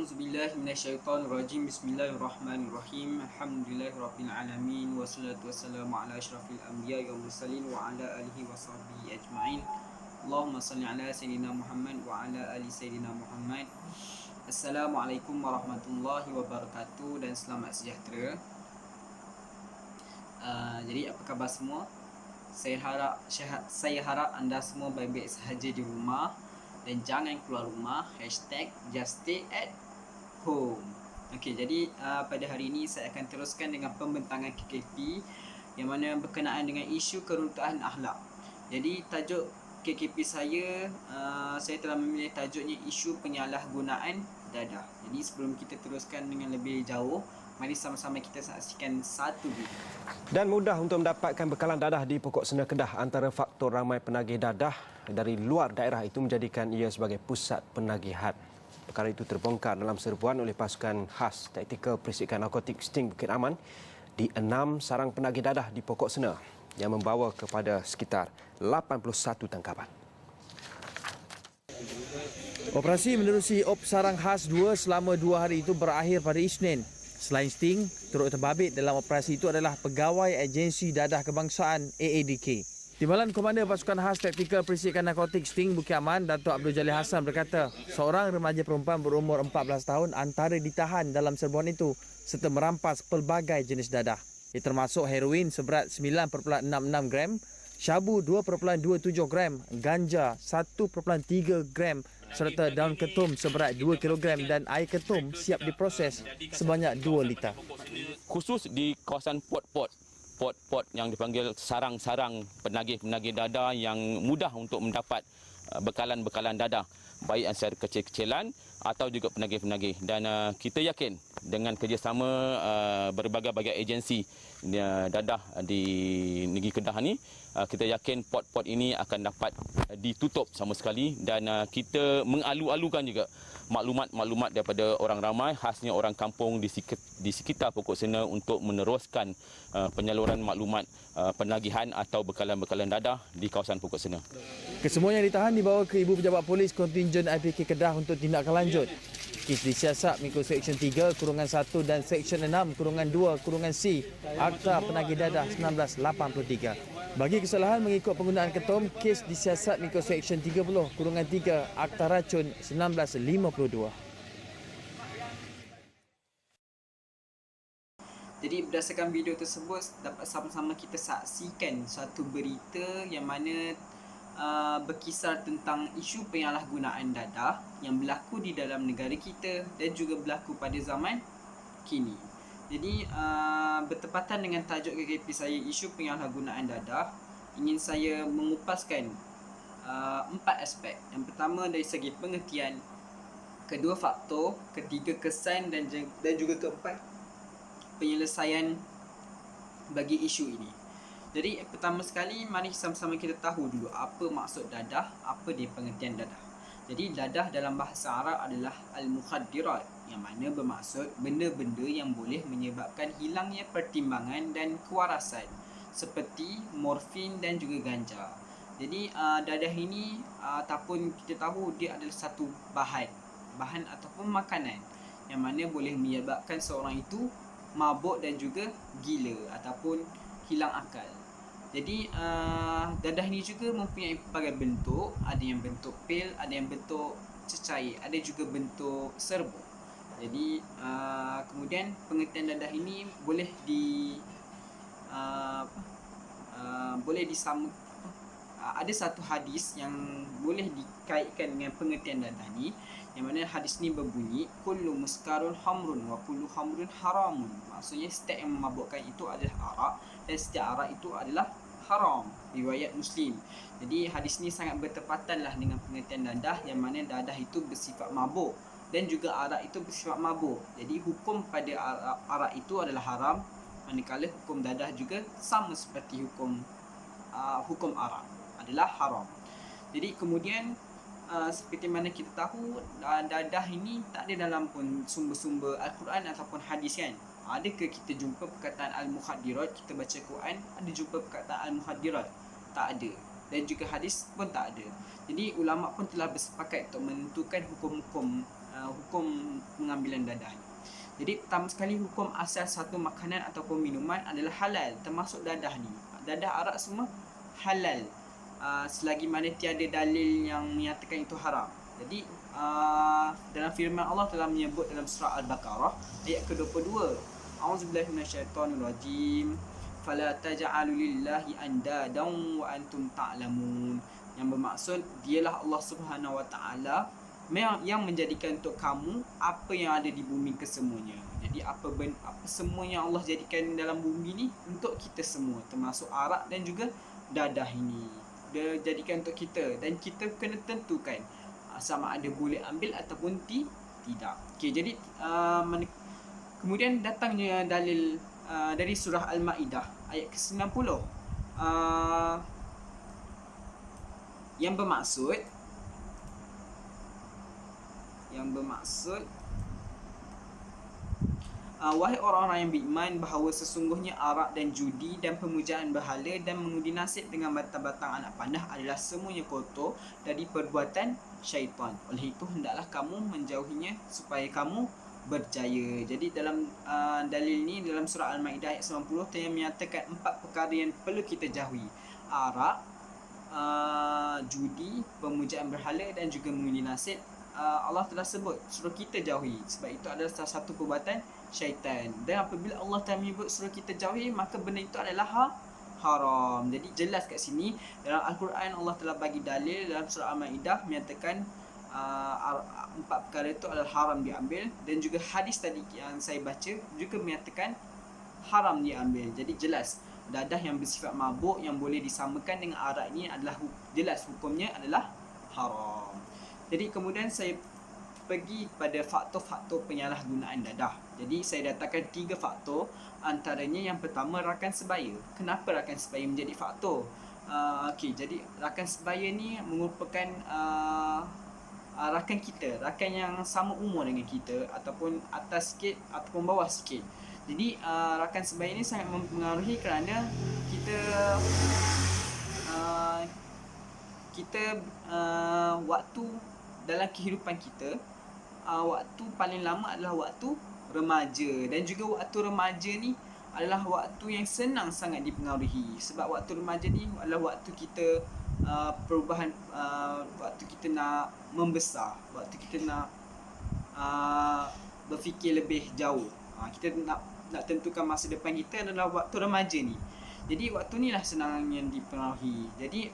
A'udzubillahi minasyaitonirrajim. Bismillahirrahmanirrahim. Alhamdulillahirabbil alamin wassalatu wassalamu ala asyrafil anbiya'i wal mursalin wa ala alihi washabbihi ajma'in. Allahumma shalli ala sayyidina Muhammad wa ala ali sayyidina Muhammad. Assalamualaikum warahmatullahi wabarakatuh dan selamat sejahtera. Jadi apa khabar semua? Saya harap anda semua baik-baik sahaja di rumah dan jangan keluar rumah. #just stay at home. Okey, jadi pada hari ini saya akan teruskan dengan pembentangan KKP yang mana berkenaan dengan isu keruntuhan akhlak. Jadi tajuk KKP saya telah memilih tajuknya isu penyalahgunaan dadah. Jadi sebelum kita teruskan dengan lebih jauh, mari sama-sama kita saksikan satu video. Dan mudah untuk mendapatkan bekalan dadah di Pokok Sena Kedah. Antara faktor ramai penagih dadah dari luar daerah itu menjadikan ia sebagai pusat penagihan. Perkara itu terbongkar dalam serbuan oleh pasukan khas taktikal Perisikan Narkotik Sting Bukit Aman di 6 sarang penagih dadah di Pokok Sena yang membawa kepada sekitar 81 tangkapan. Operasi menerusi Op Sarang Khas 2 selama 2 hari itu berakhir pada Isnin. Selain Sting, turut terbabit dalam operasi itu adalah pegawai Agensi Dadah Kebangsaan AADK. Timbalan Komander Pasukan Khas Taktikal Perisikan Narkotik Sting Bukit Aman, Datuk Abdul Jalil Hassan berkata, seorang remaja perempuan berumur 14 tahun antara ditahan dalam serbuan itu serta merampas pelbagai jenis dadah. Ia termasuk heroin seberat 9.66 gram, syabu 2.27 gram, ganja 1.3 gram serta daun ketum seberat 2 kg dan air ketum siap diproses sebanyak 2 liter. Khusus di kawasan pot-pot yang dipanggil sarang-sarang penagih-penagih dadah yang mudah untuk mendapat bekalan-bekalan dadah, baik secara kecil-kecilan atau juga penagih-penagih. Dan kita yakin dengan kerjasama berbagai-bagai agensi dadah di negeri Kedah ni, kita yakin pot-pot ini akan dapat ditutup sama sekali dan kita mengalu-alukan juga maklumat-maklumat daripada orang ramai, khasnya orang kampung di sekitar Pokok Sena untuk meneruskan penyaluran maklumat penagihan atau bekalan-bekalan dadah di kawasan Pokok Sena. Kesemua yang ditahan dibawa ke Ibu Pejabat Polis Kontingen IPK Kedah untuk tindakan lanjut. Kes disiasat mengikut Seksyen 3-1 dan Seksyen 6-2-C Akta Penagih Dadah 1983. Bagi kesalahan mengikut penggunaan ketum, kes disiasat mengikut Seksyen 30-3 Akta Racun 1952. Jadi berdasarkan video tersebut dapat sama-sama kita saksikan satu berita yang mana berkisar tentang isu penyalahgunaan dadah yang berlaku di dalam negara kita dan juga berlaku pada zaman kini. Jadi bertepatan dengan tajuk KKP saya, isu penyalahgunaan dadah, ingin saya mengupaskan 4 aspek. Yang pertama dari segi pengertian, kedua faktor, ketiga kesan dan juga keempat penyelesaian bagi isu ini. Jadi pertama sekali mari sama-sama kita tahu dulu apa maksud dadah, apa dia pengertian dadah. Jadi dadah dalam bahasa Arab adalah al-mukhaddirat yang mana bermaksud benda-benda yang boleh menyebabkan hilangnya pertimbangan dan kewarasan seperti morfin dan juga ganja. Jadi dadah ini ataupun kita tahu dia adalah satu bahan ataupun makanan yang mana boleh menyebabkan seorang itu mabuk dan juga gila ataupun hilang akal. Jadi dadah ni juga mempunyai pelbagai bentuk. Ada yang bentuk pil, ada yang bentuk cecair, ada juga bentuk serbuk. Jadi kemudian pengertian dadah ini boleh ada satu hadis yang boleh dikaitkan dengan pengertian dadah ni, yang mana hadis ni berbunyi kullu muskarun hamrun wa kullu hamrun haramun. Maksudnya setiap yang memabukkan itu adalah arak dan setiap arak itu adalah haram. Riwayat Muslim. Jadi hadis ni sangat bertepatanlah dengan pengertian dadah yang mana dadah itu bersifat mabuk dan juga arak itu bersifat mabuk. Jadi hukum pada arak itu adalah haram, manakala hukum dadah juga sama seperti hukum arak adalah haram. Jadi kemudian seperti mana kita tahu, dadah ini tak ada dalam pun sumber-sumber Al-Quran ataupun hadis kan. Adakah kita jumpa perkataan al-mukhaddirat, kita baca Quran, ada jumpa perkataan al-mukhaddirat? Tak ada. Dan juga hadis pun tak ada. Jadi ulama pun telah bersepakat untuk menentukan hukum-hukum hukum pengambilan dadah ni. Jadi pertama sekali hukum asal satu makanan ataupun minuman adalah halal, termasuk dadah ni. Dadah arak semua halal, selagi mana tiada dalil yang menyatakan itu haram. Jadi dalam firman Allah telah menyebut dalam surah Al-Baqarah ayat ke-22, A'udzubillahi minasyaitonirrajim, fala taj'alu lillahi andadan wa antum ta'lamun. Yang bermaksud dialah Allah Subhanahu wa taala yang menjadikan untuk kamu apa yang ada di bumi kesemuanya. Jadi apa semua yang Allah jadikan dalam bumi ni untuk kita semua, termasuk arak dan juga dadah ini. Dia jadikan untuk kita dan kita kena tentukan sama ada boleh ambil ataupun tidak. Okey, jadi kemudian datangnya dalil dari surah Al-Maidah ayat ke-90 yang bermaksud wahai orang-orang yang beriman, bahawa sesungguhnya arak dan judi dan pemujaan berhala dan mengundi nasib dengan batang-batang anak panah adalah semuanya kotor dari perbuatan syaitan. Oleh itu hendaklah kamu menjauhinya supaya kamu berjaya. Jadi dalam dalil ni dalam surah Al-Maidah ayat 90 yang menyatakan 4 perkara yang perlu kita jauhi: arak, judi, pemujaan berhala dan juga mengundi nasib. Allah telah sebut suruh kita jauhi, sebab itu adalah salah satu perbuatan syaitan. Dan apabila Allah telah menyebut suruh kita jauhi, maka benda itu adalah haram. Jadi jelas kat sini dalam Al-Quran Allah telah bagi dalil dalam surah Al-Maidah menyatakan 4 perkara itu adalah haram diambil, dan juga hadis tadi yang saya baca juga menyatakan haram diambil. Jadi jelas dadah yang bersifat mabuk yang boleh disamakan dengan arak ini adalah jelas hukumnya adalah haram. Jadi kemudian saya pergi pada faktor-faktor penyalahgunaan dadah. Jadi saya datangkan 3 faktor, antaranya yang pertama rakan sebaya. Kenapa rakan sebaya menjadi faktor? Okey, jadi rakan sebaya ni merupakan rakan kita, rakan yang sama umur dengan kita ataupun atas sikit ataupun bawah sikit. Jadi rakan sebaya ni sangat mempengaruhi kerana kita waktu dalam kehidupan kita, waktu paling lama adalah waktu remaja, dan juga waktu remaja ni adalah waktu yang senang sangat dipengaruhi, sebab waktu remaja ni adalah waktu kita perubahan, waktu kita nak membesar, waktu kita nak berfikir lebih jauh, kita nak tentukan masa depan kita adalah waktu remaja ni. Jadi waktu ni lah senang yang dipengaruhi. Jadi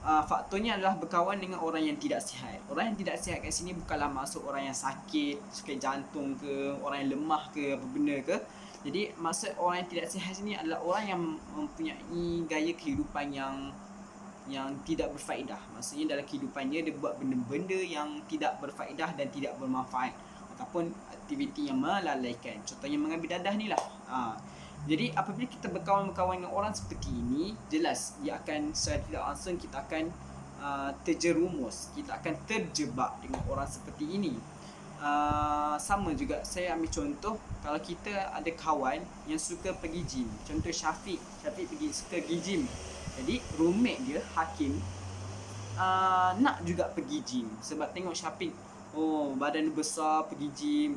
faktornya adalah berkawan dengan orang yang tidak sihat. Orang yang tidak sihat kat sini bukanlah maksud orang yang sakit jantung ke, orang yang lemah ke, apa benda ke. Jadi maksud orang yang tidak sihat sini adalah orang yang mempunyai gaya kehidupan yang tidak berfaedah. Maksudnya dalam kehidupannya dia buat benda-benda yang tidak berfaedah dan tidak bermanfaat, ataupun aktiviti yang melalaikan. Contohnya mengambil dadah ni lah. Jadi apabila kita berkawan dengan orang seperti ini, jelas dia akan secara tidak langsung kita akan terjerumus, kita akan terjebak dengan orang seperti ini. Sama juga saya ambil contoh, kalau kita ada kawan yang suka pergi gym, contoh Syafiq suka pergi gym. Jadi roommate dia Hakim nak juga pergi gym, sebab tengok Syafiq badan besar pergi gym,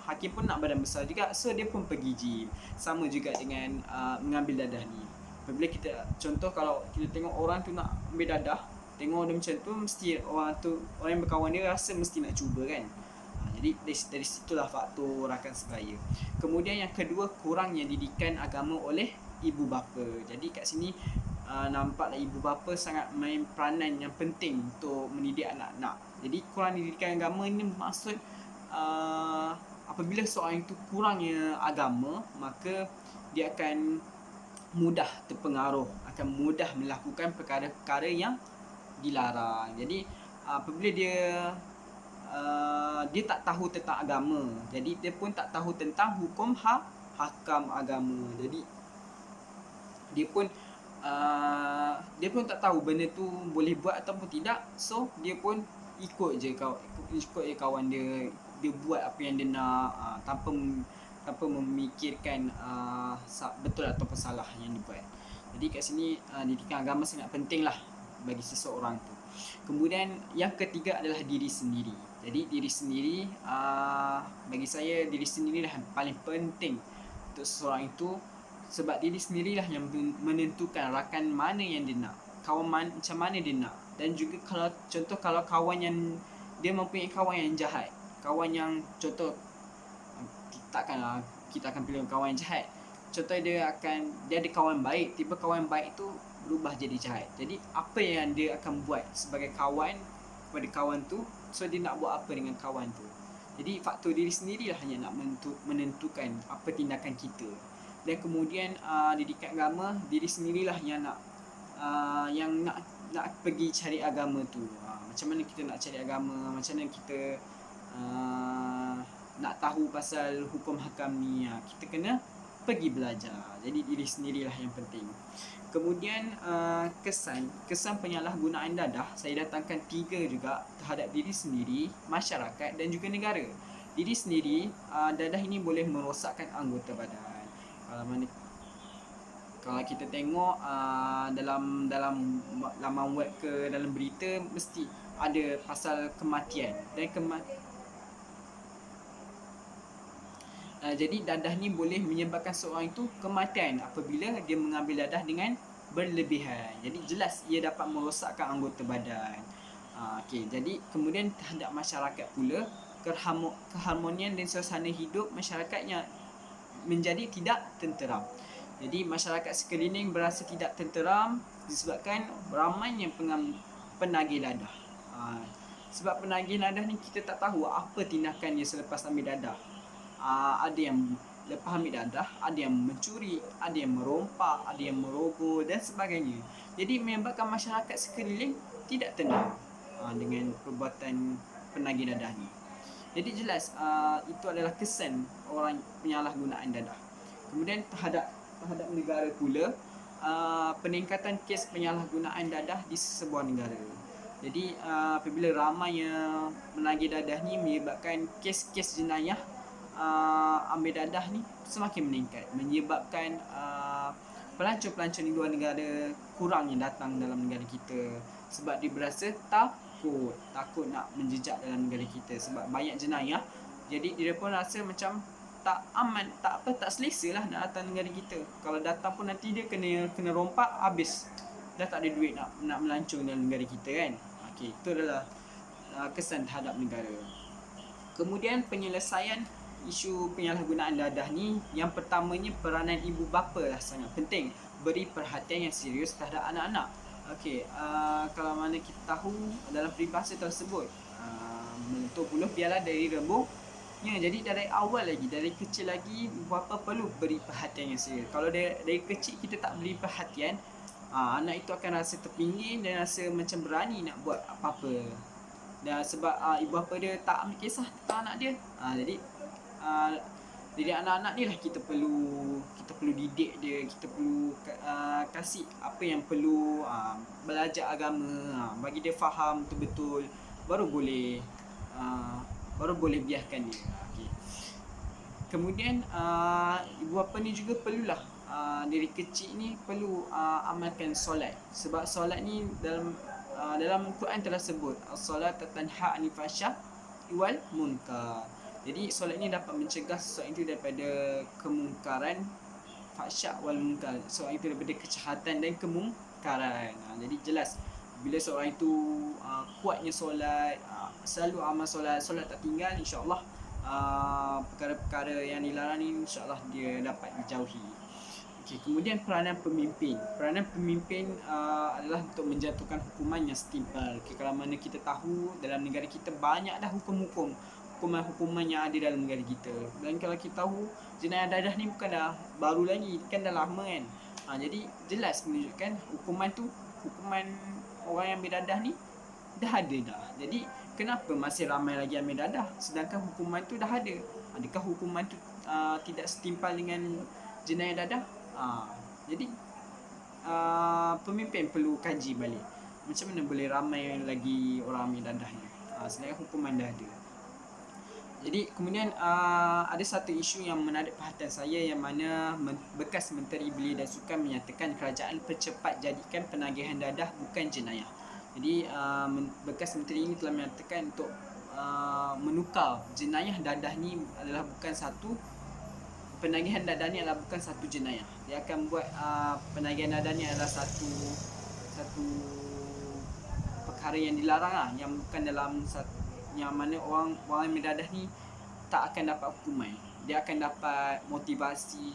Hakim pun nak badan besar juga, so dia pun pergi gym. Sama juga dengan mengambil dadah ni. Apabila kita contoh, kalau kita tengok orang tu nak ambil dadah, tengok dia macam tu, mesti orang yang berkawan dia rasa mesti nak cuba kan. Jadi dari situlah faktor rakan sebaya. Kemudian yang kedua, kurangnya didikan agama oleh ibu bapa. Jadi kat sini nampaklah ibu bapa sangat main peranan yang penting untuk mendidik anak-anak. Jadi kurang didikan agama ini maksud apabila seorang itu kurangnya agama, maka dia akan mudah terpengaruh, akan mudah melakukan perkara-perkara yang dilarang. Jadi apabila dia tak tahu tentang agama, jadi dia pun tak tahu tentang hukum hakam agama. Jadi dia pun tak tahu benda tu boleh buat ataupun tidak. So dia pun ikut je kawan dia buat apa yang dia nak, tanpa memikirkan betul ataupun salah yang dia buat. Jadi kat sini didikan agama sangat penting lah bagi seseorang tu. Kemudian yang ketiga adalah diri sendiri. Jadi diri sendiri, bagi saya diri sendirilah yang paling penting untuk seseorang itu, sebab diri sendirilah yang menentukan rakan mana yang dia nak, kawan macam mana dia nak. Dan juga kalau contoh, kalau kawan yang dia mempunyai kawan yang jahat, kawan yang contoh, takkanlah kita akan pilih kawan yang jahat. Contoh dia ada kawan baik, tiba kawan baik tu berubah jadi jahat. Jadi apa yang dia akan buat sebagai kawan kepada kawan tu, so dia nak buat apa dengan kawan tu. Jadi faktor diri sendirilah yang nak menentukan apa tindakan kita. Dan kemudian didikan agama, diri sendirilah yang nak pergi cari agama tu. Macam mana kita nak cari agama, macam mana kita nak tahu pasal hukum hakam ni, kita kena pergi belajar. Jadi diri sendirilah yang penting. Kemudian kesan penyalahgunaan dadah, saya datangkan 3 juga terhadap diri sendiri, masyarakat dan juga negara. Diri sendiri, dadah ini boleh merosakkan anggota badan. Kalau kita tengok dalam laman web ke dalam berita, mesti ada pasal kematian. Dan jadi dadah ni boleh menyebabkan seorang itu kematian apabila dia mengambil dadah dengan berlebihan. Jadi jelas ia dapat merosakkan anggota badan. Jadi kemudian terhadap masyarakat pula, keharmonian dan suasana hidup masyarakatnya menjadi tidak tenteram. Jadi masyarakat sekeliling berasa tidak tenteram disebabkan ramainya penagih dadah. Sebab penagih dadah ni kita tak tahu apa tindakan dia selepas ambil dadah. Ada yang lepas ambil dadah, ada yang mencuri, ada yang merompak, ada yang merogoh dan sebagainya. Jadi menyebabkan masyarakat sekeliling tidak tenang dengan perbuatan penagih dadah ni. Jadi jelas itu adalah kesan orang penyalahgunaan dadah. Kemudian terhadap negara pula, peningkatan kes penyalahgunaan dadah di sebuah negara. Jadi apabila ramai yang menagih dadah ni menyebabkan kes-kes jenayah ambil dadah ni semakin meningkat, menyebabkan pelancong-pelancong di luar negara kurang yang datang dalam negara kita sebab dia berasa takut nak menjejak dalam negara kita sebab banyak jenayah. Jadi dia pun rasa macam tak aman, tak selesa lah nak datang negara kita. Kalau datang pun nanti dia kena rompak, habis dah tak ada duit nak melancong dalam negara kita kan. Itu adalah kesan terhadap negara. Kemudian penyelesaian isu penyalahgunaan dadah ni, yang pertamanya peranan ibu bapa lah sangat penting. Beri perhatian yang serius terhadap anak-anak. Kalau mana kita tahu dalam peribahasa tersebut, menentu buluh biarlah dari rembunya. Jadi dari awal lagi, dari kecil lagi, ibu bapa perlu beri perhatian yang serius. Kalau dari kecil kita tak beri perhatian, anak itu akan rasa terpinggir dan rasa macam berani nak buat apa-apa. Dan sebab ibu bapa dia tak ambil kisah tentang anak dia, jadi anak-anak ni lah kita perlu didik dia, kita perlu kasih apa yang perlu, belajar agama, bagi dia faham betul-betul, baru boleh biarkan dia. Kemudian ibu bapa ni juga perlulah dari kecil ni perlu amalkan solat, sebab solat ni dalam Quran telah sebut as-solat tanha 'anil fahsya wal munkar. Jadi solat ni dapat mencegah seseorang itu daripada kemungkaran, fahsya wal munkar, seseorang itu daripada kejahatan dan kemungkaran. Jadi jelas bila seorang itu kuatnya solat, selalu amal solat tak tinggal, insya-Allah perkara-perkara yang dilarang ni insya-Allah dia dapat dijauhi. Kemudian peranan pemimpin. Peranan pemimpin adalah untuk menjatuhkan hukuman yang setimpal. Kalau mana kita tahu dalam negara kita banyak dah hukuman yang ada dalam negara kita. Dan kalau kita tahu jenayah dadah ni bukan dah baru lagi, kan dah lama kan. Jadi jelas menunjukkan hukuman orang yang ambil dadah ni dah ada dah. Jadi kenapa masih ramai lagi ambil dadah sedangkan hukuman tu dah ada? Adakah hukuman tu tidak setimpal dengan jenayah dadah? Jadi pemimpin perlu kaji balik macam mana boleh ramai lagi orang ambil dadah ni sedangkan hukuman dah ada. Jadi kemudian ada satu isu yang menarik perhatian saya, yang mana bekas Menteri Belia dan Sukan menyatakan kerajaan percepat jadikan penagihan dadah bukan jenayah. Jadi bekas menteri ini telah menyatakan untuk menukar jenayah dadah ni adalah bukan satu penagihan dadah ni adalah bukan satu jenayah. Dia akan buat penagihan dadah ni adalah satu perkara yang dilarang lah, yang bukan dalam yang mana orang yang berdadah ni tak akan dapat hukuman. Dia akan dapat motivasi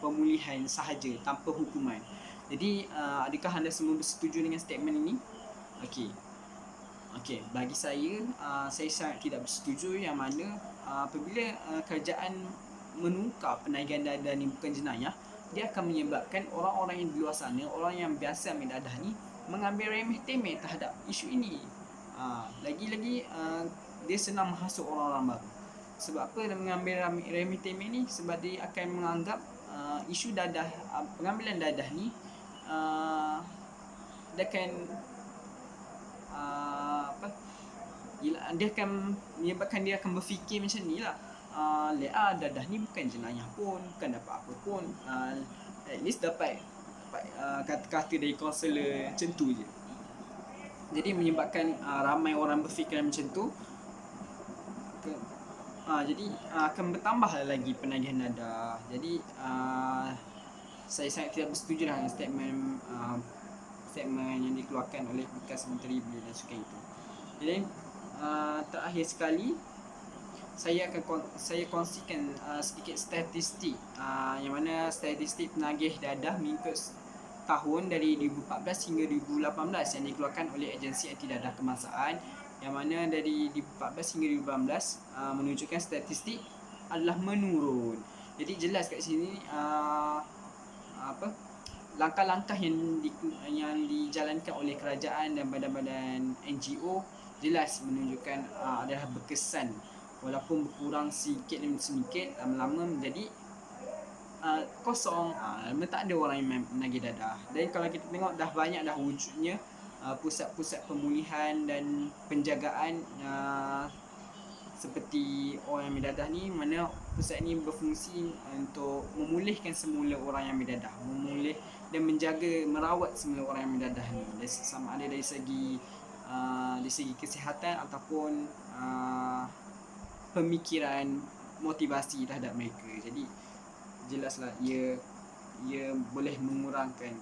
pemulihan sahaja tanpa hukuman. Jadi adakah anda semua bersetuju dengan statement ini? Okey, bagi saya sangat tidak bersetuju, yang mana apabila kerajaan menukar penagihan dadah ni bukan jenayah, dia akan menyebabkan orang-orang yang di luar sana, orang yang biasa ambil dadah ni mengambil remeh-temeh terhadap isu ini. Lagi-lagi dia senang menghasut orang-orang baru. Sebab apa dia mengambil remeh-temeh ni? Sebab dia akan menganggap isu dadah, pengambilan dadah ni dia akan dia akan menyebabkan dia akan berfikir macam ni lah. Dadah ni bukan jenayah pun, bukan dapat apa pun, at least dapat kata-kata dari kaunselor, macam tu je. Jadi menyebabkan ramai orang berfikir macam tu. Jadi akan bertambah lagi penagihan dadah. Jadi saya sangat tidak bersetuju dengan statement yang dikeluarkan oleh bekas Menteri Belia dan Sukan itu. Jadi terakhir sekali saya kongsikan sedikit statistik yang mana statistik penagih dadah mengikut tahun dari 2014 hingga 2018 yang dikeluarkan oleh Agensi Anti Dadah Kebangsaan, yang mana dari 2014 hingga 2018 menunjukkan statistik adalah menurun. Jadi jelas kat sini langkah-langkah yang dijalankan oleh kerajaan dan badan-badan NGO jelas menunjukkan adalah berkesan, walaupun berkurang sedikit demi sedikit, lama-lama menjadi kosong, tak ada orang yang menagih dadah. Dan kalau kita tengok dah banyak dah wujudnya pusat-pusat pemulihan dan penjagaan seperti orang yang berdadah ni, mana pusat ni berfungsi untuk memulihkan semula orang yang berdadah, memulih dan menjaga, merawat semula orang yang berdadah ni, sama ada dari segi kesihatan ataupun pemikiran, motivasi terhadap mereka. Jadi jelaslah ia boleh mengurangkan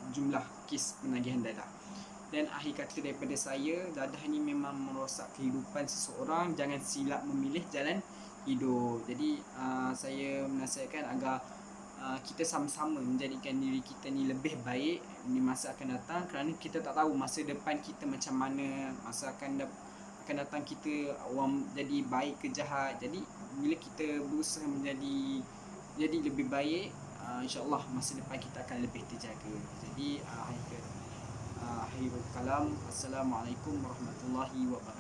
jumlah kes penagihan dadah. Dan akhir kata daripada saya, dadah ni memang merosak kehidupan seseorang. Jangan silap memilih jalan hidup. Jadi saya menasihatkan agar kita sama-sama menjadikan diri kita ni lebih baik di masa akan datang, kerana kita tak tahu masa depan kita macam mana. Masa akan datang kita orang jadi baik ke jahat. Jadi bila kita berusaha menjadi lebih baik, insya-Allah masa depan kita akan lebih terjaga. Jadi akhirul kalam, assalamualaikum warahmatullahi wabarakatuh.